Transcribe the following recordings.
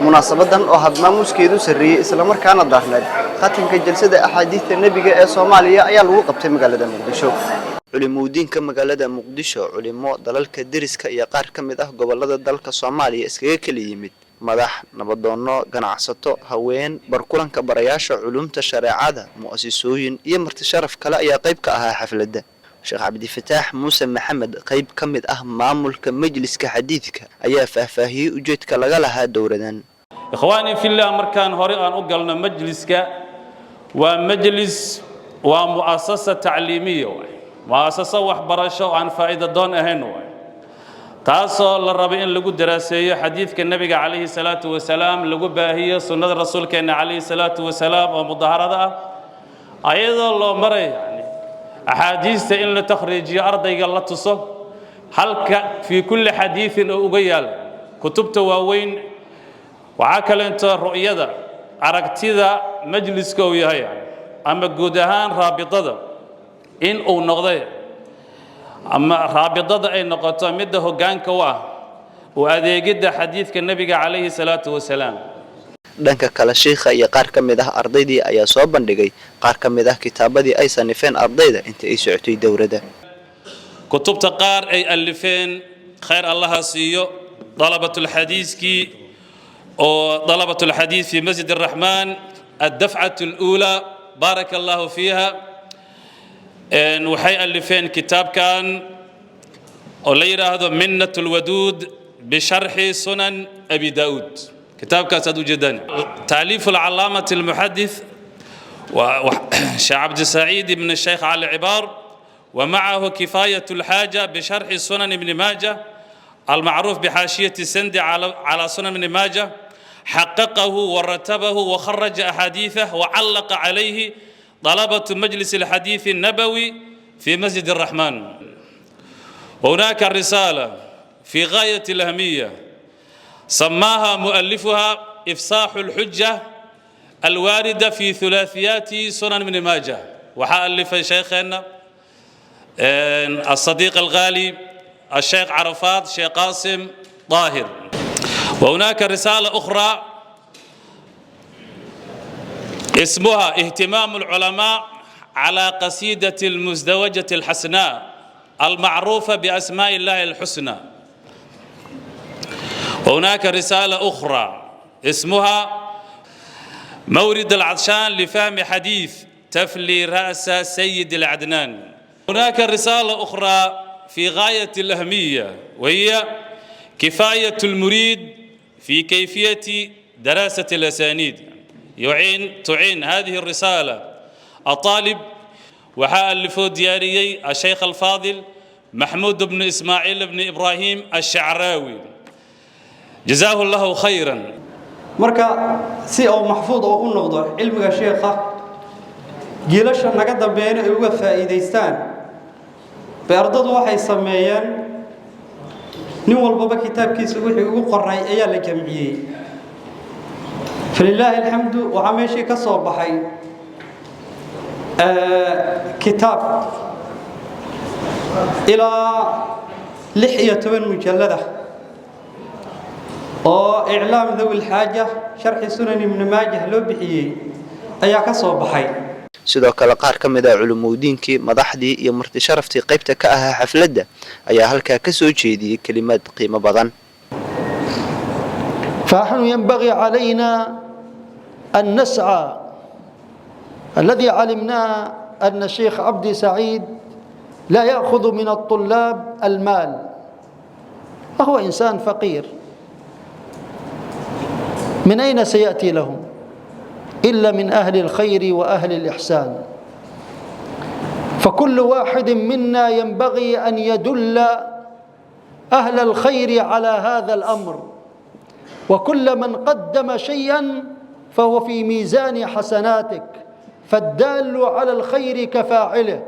munaasabadan oo hadmaamuskeedu sareeyay isla markaana daarneed khatimka jalsada axaadiista nabiga ee Soomaaliya ayaa lagu qabtay magaalada Muqdisho. culimooyinka magaalada Muqdisho culimo dalalka deriska iyo qaar ka mid ah gobolada dalka Soomaaliya iskaga kala yimid madax nabadoono ganacsato haween barkulanka barayaasha culumta shariicada mu'assisooyin iyo marti sharaf kale ayaa qayb ka ahaa xafladda. Sheekh Abdi Fataax Muuse Maxamed qayb ka mid ah maamulka majliska xadiidka ayaa faahfaahiyay ujeedka laga lahaa dowradan. إخواني في الله مركان هوري أن أقلنا مجلسك ومجلس ومؤسسة تعليمية مؤسسة وحبرشة عن فائدة دون أهنو تاسو للربيين لقو دراسية حديث النبي عليه الصلاة والسلام لقو باهية سنة الرسول كان عليه الصلاة والسلام ومظاهرة أيضا الله مري يعني أحاديث إن لتخرج أرضي الله تصب حلك في كل حديث أقيال كتبت ووين وعاكل أنت رؤية عرقتيدا مجلس كوي هاي أما جودهان رابطة إن أو نقضي أما رابطة أي نقطة مده جان كوا وهذا جد حديث النبي عليه الصلاة والسلام. dhanka kala sheekha iyo qaar ka mid ah ardaydii ayaa soo bandhigay qaar ka mid ah kitaabadii ay sanifeen ardayda inta ay socotay dowladda. كتبت قار أي ألفين خير الله سيو طلبة الحديث كي وطلبة الحديث في مسجد الرحمن الدفعة الأولى بارك الله فيها وحي ألفين كتاب كان وليرة هذا منة الودود بشرح سنن أبي داود كتاب كاسد جدا تأليف العلامة المحدث وشيخ عبد السعيد بن الشيخ علي عبار ومعه كفاية الحاجة بشرح سنن ابن ماجه المعروف بحاشية السند على سنن ابن ماجه حققه ورتبه وخرج أحاديثه وعلق عليه طلبة مجلس الحديث النبوي في مسجد الرحمن. وهناك رسالة في غاية الأهمية سماها مؤلفها إفصاح الحجة الواردة في ثلاثيات سنن ابن ماجه وحألف شيخنا الصديق الغالي الشيخ عرفات شيخ قاسم طاهر. وهناك رسالة أخرى اسمها اهتمام العلماء على قصيدة المزدوجة الحسناء المعروفة بأسماء الله الحسنى. وهناك رسالة أخرى اسمها مورد العطشان لفهم حديث تفلي رأس سيد العدنان. هناك رسالة أخرى في غاية الأهمية وهي كفاية المريد في كيفية دراسة الأسانيد. تعين هذه الرسالة الطالب وحألف دياريي الشيخ الفاضل محمود بن إسماعيل بن إبراهيم الشعراوي جزاه الله خيرا. marka si oo maxfuud oo u noqdo cilmiga sheekha jiilasha naga dambeeyay ay uga faa'iideystaan beerdadu waxay sameeyeen nin walba kitaabkiisa wixii ugu qoray ayaa la jamciyay falillahi alhamdu wa meeshii ka soo baxay kitaab ila 16 mujallada oo i'laam dhawi alhaaja sharh sunan ibn maajah loo bixiyay ayaa ka soo baxay. sidoo kale qaar ka mid ah culimooyinkii madaxdii iyo marti sharaftii qaybta ka ahaa xafladda ayaa halka ka soo jeediyay kalimaad qiimo badan. فنحن ينبغي علينا أن نسعى الذي علمناه أن الشيخ عبد سعيد لا يأخذ من الطلاب المال وهو إنسان فقير من أين سيأتي لهم إلا من أهل الخير وأهل الإحسان. فكل واحد منا ينبغي أن يدل أهل الخير على هذا الأمر وكل من قدم شيئا فهو في ميزان حسناتك فالدال على الخير كفاعله.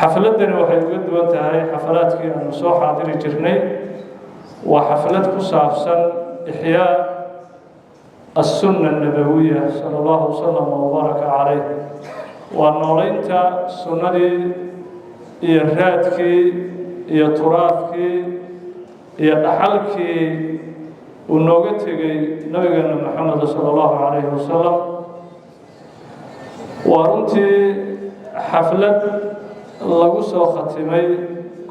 xafladani waxay uga duwan tahay xafalaadkii aanu soo xaadiri jirnay waa xaflad ku saabsan ixyaa as-sunna an-nabawiyya sallallahu wasallam wa baraka calayh waa nooleynta sunnadii iyo raadkii iyo turaadkii iyo dhaxalkii uu nooga tegay nabigeena maxamed sallallahu calayhi wasallam waa runtii xaflad lagu soo khatimay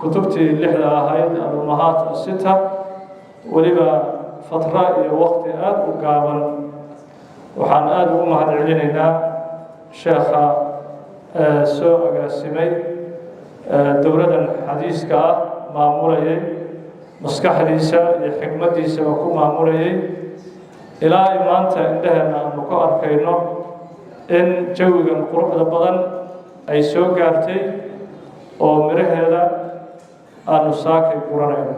kutubtii lixda ahayd al-ummahaat as-sita waliba fatra iyo waqti aad u gaaban waxaan aad ugu mahadcelinaynaa sheekha soo agaasimay dowladan xadiiska ah maamulayay maskaxdiisa iyo xikmadiisa oo ku maamulayay ilaa maanta indhaheena aanu ku arkayno in jawigan quruxda badan ay soo gaartay oo miraheeda aanu saakay guranayno.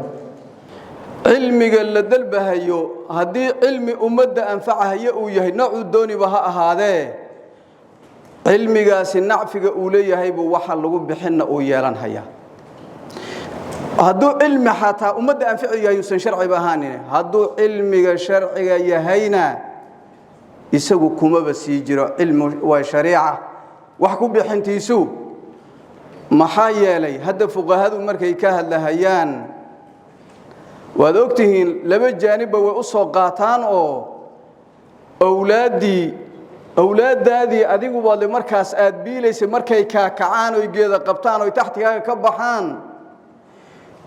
cilmiga la dalbahayo haddii cilmi ummadda anfacahayo uu yahay noocu dooniba ha ahaadee cilmigaasi nacfiga uu leeyahay buu waxa lagu bixinna uu yeelan hayaa hadduu cilmi xataa ummadda anfacu yahay uusan sharciba ahaanin hadduu cilmiga sharciga yahayna isagu kumaba sii jiro cilmi waa shariica wax ku bixintiisu maxaa yeelay hadda fuqahadu markay ka hadlahayaan waad ogtihiin laba jaanibba way u soo qaataan oo awlaadaadii adigu baad markaas aad biilaysa markay kaakacaan oo geeda qabtaan oo taxtigaaga ka baxaan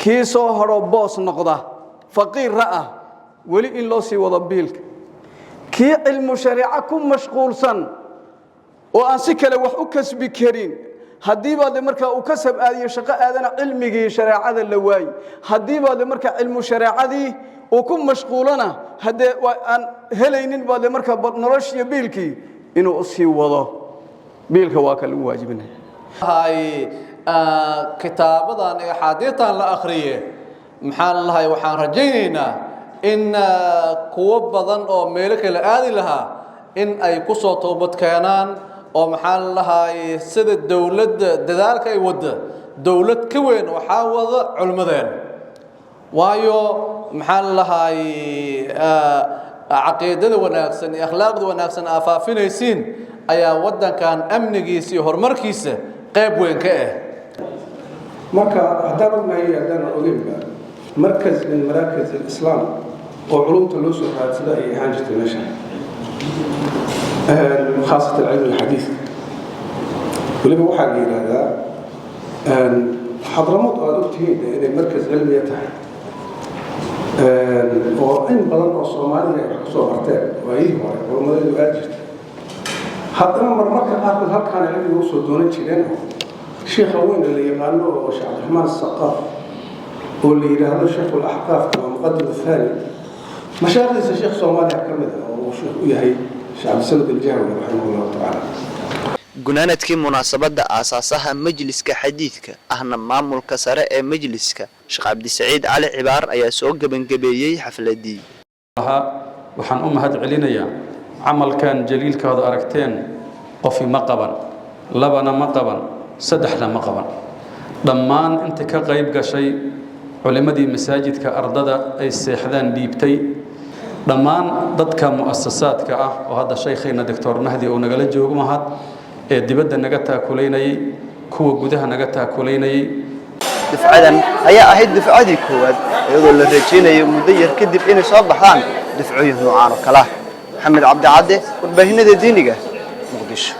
kii soo horo boos noqda faqiir ah wali in loo sii wado biilka kii cilmu shariica ku mashquulsan oo aan si kale wax u kasbi karin haddii baad markaa uu kasab aadiyo shaqo aadana cilmigii shariicada la waayay haddii baad markaa cilmu shariicadii uu ku mashquulana hadee aan helaynin baad markaa noloshiyo biilkii inuu sii wado biilka waa kala waajibinay hay kitaabadan ee xadiitan la akhriye maxaa lahay waxaan rajaynaynaa in kuwa badan oo meel kale aadi lahaa in ay ku soo toobad keenaan oo maxaa lahay sida dawladda dadaalka ay wada dawlad ka weyn waxa wada culmadeen waayo maxaa lahay aqeedada wanaagsan iyo akhlaaqda wanaagsan afaafinaysiin ayaa wadankan amnigiisa iyo horumarkiisa qayb weyn ka ah marka haddaan ognahay haddaan ogeynba markas min maraakis al-islaam oo culumta loo soo raadsada ay ahaan jirtay meesha khaasatan cilmi alxadiis weliba waxaa la yidhaahdaa xadramad oo aad ogtihiin inay markas cilmiya tahay oo in badan oo soomaalida ay wax ku soo barteen waayihii hore culumadeedu aad jirtay haddana marmarka qaarkood halkaana cilmiga usoo doonan jireen شيخ وين اللي يقالوا شيخ عبد الرحمن السقاف واللي يقالوا شيخ الأحقاف المقدم الثاني مشاغل الشيخ صومالي كمده وشيخ يحيى شيخ عبد السند الجهوي رحمه الله تعالى gunaanadkii munaasabada aasaasaha majliska xadiidka ahna maamulka sare ee majliska Sheekh Cabdi Saciid Cali Cibaar ayaa soo gabangabeeyay xafladii waxaan u mahad celinayaa amalkan jaliilkaada aragteen qof ma qaban labana ma qaban saddexna ma qaban dhammaan inta ka qayb gashay culimadii masaajidka ardada ay seexdaan dhiibtay dhammaan dadka muassasaadka ah oo hadda sheekheena Dr. Mahdi oo nagala joogo mahad ee dibadda naga taakuleynayay kuwa gudaha naga taakuleynayay difcadan ayaa ahayd difcadii koowaad iyadoo la rajeynayo muddo yar kadib inay soo baxaan difcooyin noocan oo kala Maxamed Cabdi Cadde warbaahinada diiniga Muqdisho.